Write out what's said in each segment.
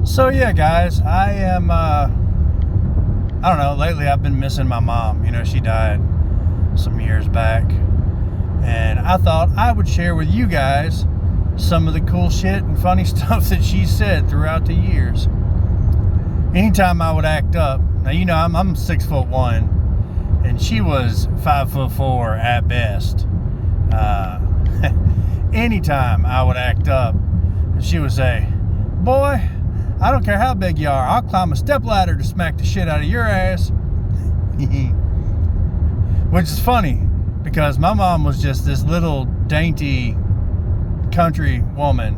So yeah, guys, I am, I don't know, lately I've been missing my mom. You know, she died some years back. And I thought I would share with you guys some of the cool shit and funny stuff that she said throughout the years. Anytime I would act up, now you know I'm 6'1", and she was 5'4" at best. Anytime I would act up, she would say, "Boy, I don't care how big you are, I'll climb a stepladder to smack the shit out of your ass." Which is funny, because my mom was just this little dainty country woman.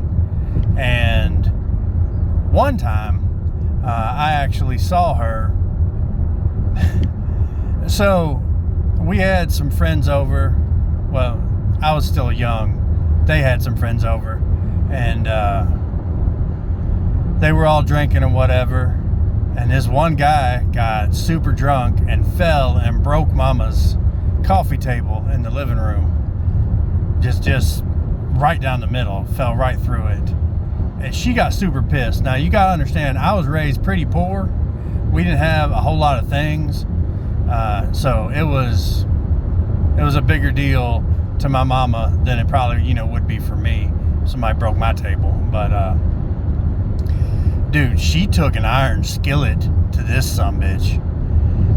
And one time, I actually saw her. So, we had some friends over. Well, I was still young. They had some friends over. And, they were all drinking and whatever, and this one guy got super drunk and fell and broke Mama's coffee table in the living room. Just right down the middle, fell right through it. And she got super pissed. Now you gotta understand, I was raised pretty poor. We didn't have a whole lot of things. So it was a bigger deal to my mama than it probably, would be for me. Somebody broke my table. But dude, she took an iron skillet to this sumbitch.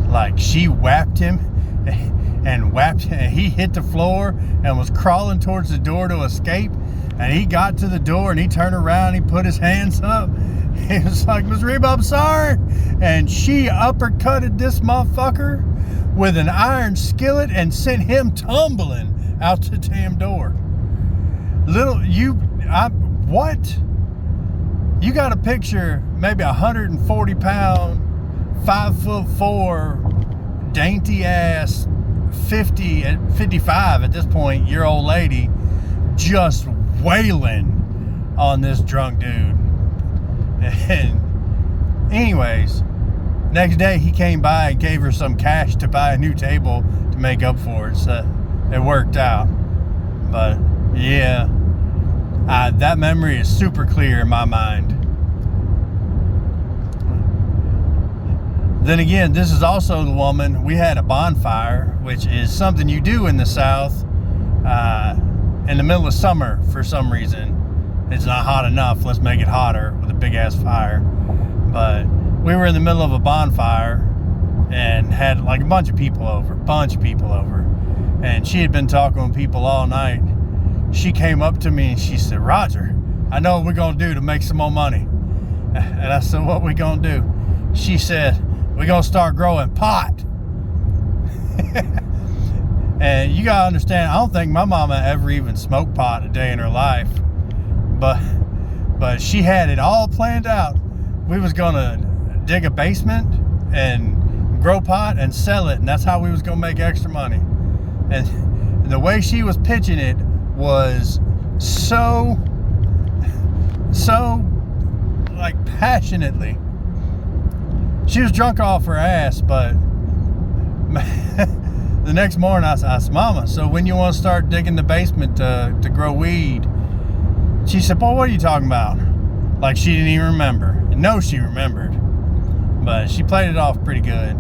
Like, she whapped him and he hit the floor and was crawling towards the door to escape. And he got to the door and he turned around and he put his hands up. He was like, "Miss Reba, I'm sorry." And she uppercutted this motherfucker with an iron skillet and sent him tumbling out the damn door. What? You got to picture maybe 140-pound, 5'4", dainty ass, 55 at this point, year old lady, just wailing on this drunk dude. And anyways, next day he came by and gave her some cash to buy a new table to make up for it. So it worked out. But yeah, that memory is super clear in my mind. Then again, this is also the woman, we had a bonfire, which is something you do in the South in the middle of summer for some reason. It's not hot enough, let's make it hotter with a big ass fire. But we were in the middle of a bonfire and had like a bunch of people over. And she had been talking with people all night. She came up to me and she said, "Roger, I know what we're gonna do to make some more money." And I said, "What we gonna do?" She said, "We're gonna start growing pot." And you gotta understand, I don't think my mama ever even smoked pot a day in her life. But she had it all planned out. We was gonna dig a basement and grow pot and sell it, and that's how we was gonna make extra money. And the way she was pitching it was so like passionately. She was drunk off her ass, but the next morning I said, "Mama, so when you want to start digging the basement to grow weed?" She said, "Boy, what are you talking about?" Like she didn't even remember. No, she remembered, but she played it off pretty good.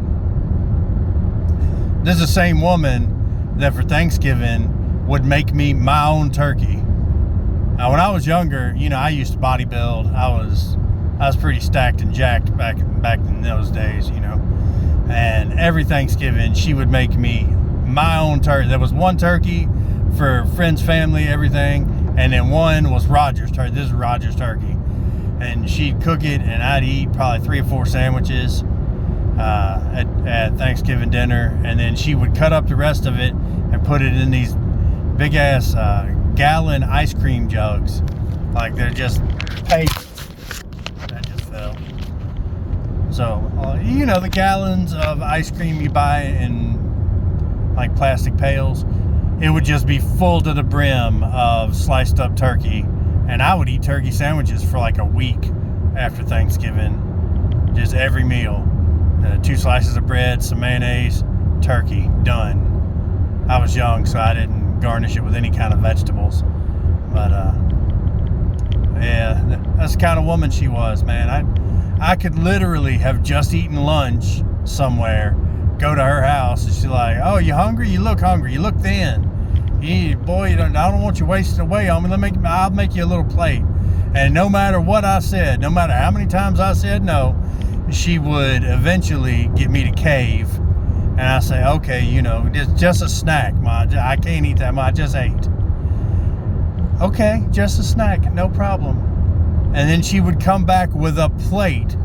This is the same woman that for Thanksgiving would make me my own turkey. Now, when I was younger, I used to bodybuild. I was pretty stacked and jacked back in those days, And every Thanksgiving, she would make me my own turkey. There was one turkey for friends, family, everything, and then one was Roger's turkey. This is Roger's turkey. And she'd cook it, and I'd eat probably 3 or 4 sandwiches at Thanksgiving dinner. And then she would cut up the rest of it and put it in these big-ass gallon ice cream jugs. Like, they're just paste. So, the gallons of ice cream you buy in like plastic pails, it would just be full to the brim of sliced up turkey. And I would eat turkey sandwiches for like a week after Thanksgiving. Just every meal. 2 slices of bread, some mayonnaise, turkey, done. I was young, so I didn't garnish it with any kind of vegetables. But, yeah, that's the kind of woman she was, man. I could literally have just eaten lunch somewhere, go to her house, and she's like, "Oh, you hungry? You look hungry. You look thin. I don't want you wasting away on me. I'll make you a little plate." And no matter what I said, no matter how many times I said no, she would eventually get me to cave. And I say, "Okay, just a snack, Ma. I can't eat that, Ma. I just ate." "Okay, just a snack, no problem." And then she would come back with a plate,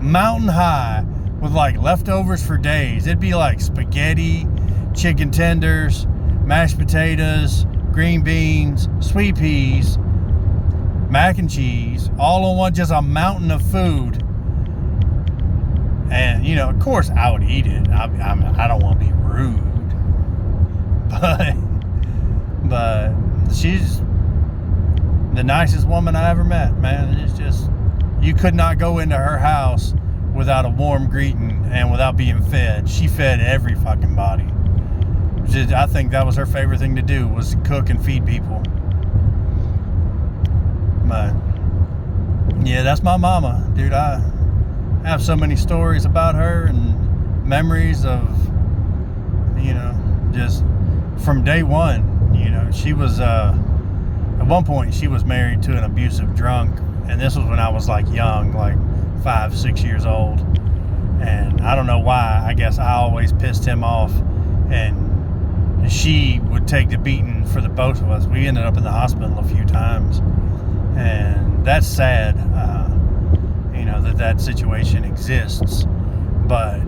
mountain high, with like leftovers for days. It'd be like spaghetti, chicken tenders, mashed potatoes, green beans, sweet peas, mac and cheese, all on one, just a mountain of food. And, of course I would eat it. I don't want to be rude. But she's the nicest woman I ever met, man. It's just, you could not go into her house without a warm greeting and without being fed. She fed every fucking body. I think that was her favorite thing to do, was to cook and feed people. But yeah, that's my mama, dude. I have so many stories about her and memories of, just from day one. She was at one point she was married to an abusive drunk, and this was when I was like young, like 5-6 years old. And I don't know why, I guess I always pissed him off, and she would take the beating for the both of us. We ended up in the hospital a few times, and that's sad, that situation exists. But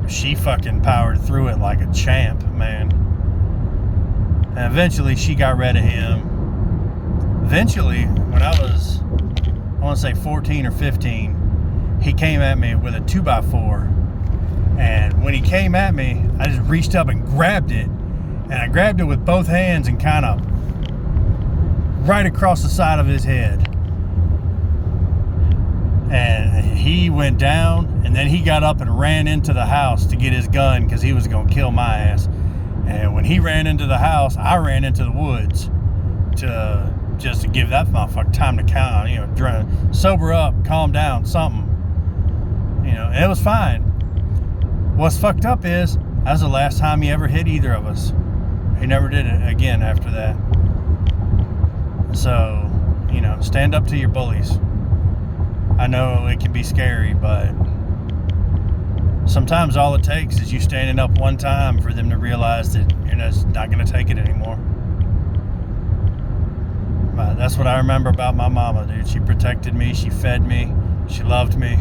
she fucking powered through it like a champ, man. And eventually she got rid of him. Eventually, when I want to say 14 or 15, he came at me with a 2x4. And when he came at me, I just reached up and grabbed it. And I grabbed it with both hands and kind of right across the side of his head. And he went down, and then he got up and ran into the house to get his gun because he was going to kill my ass. And when he ran into the house, I ran into the woods to give that motherfucker time to count, sober up, calm down, something. And it was fine. What's fucked up is, that was the last time he ever hit either of us. He never did it again after that. So, stand up to your bullies. I know it can be scary, but sometimes all it takes is you standing up one time for them to realize that you're just not going to take it anymore. But that's what I remember about my mama, dude. She protected me, she fed me, she loved me.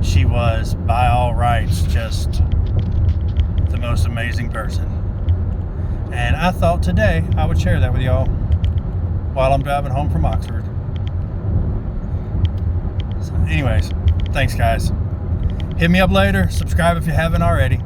She was, by all rights, just the most amazing person. And I thought today I would share that with y'all while I'm driving home from Oxford. So anyways, thanks guys. Hit me up later. Subscribe if you haven't already.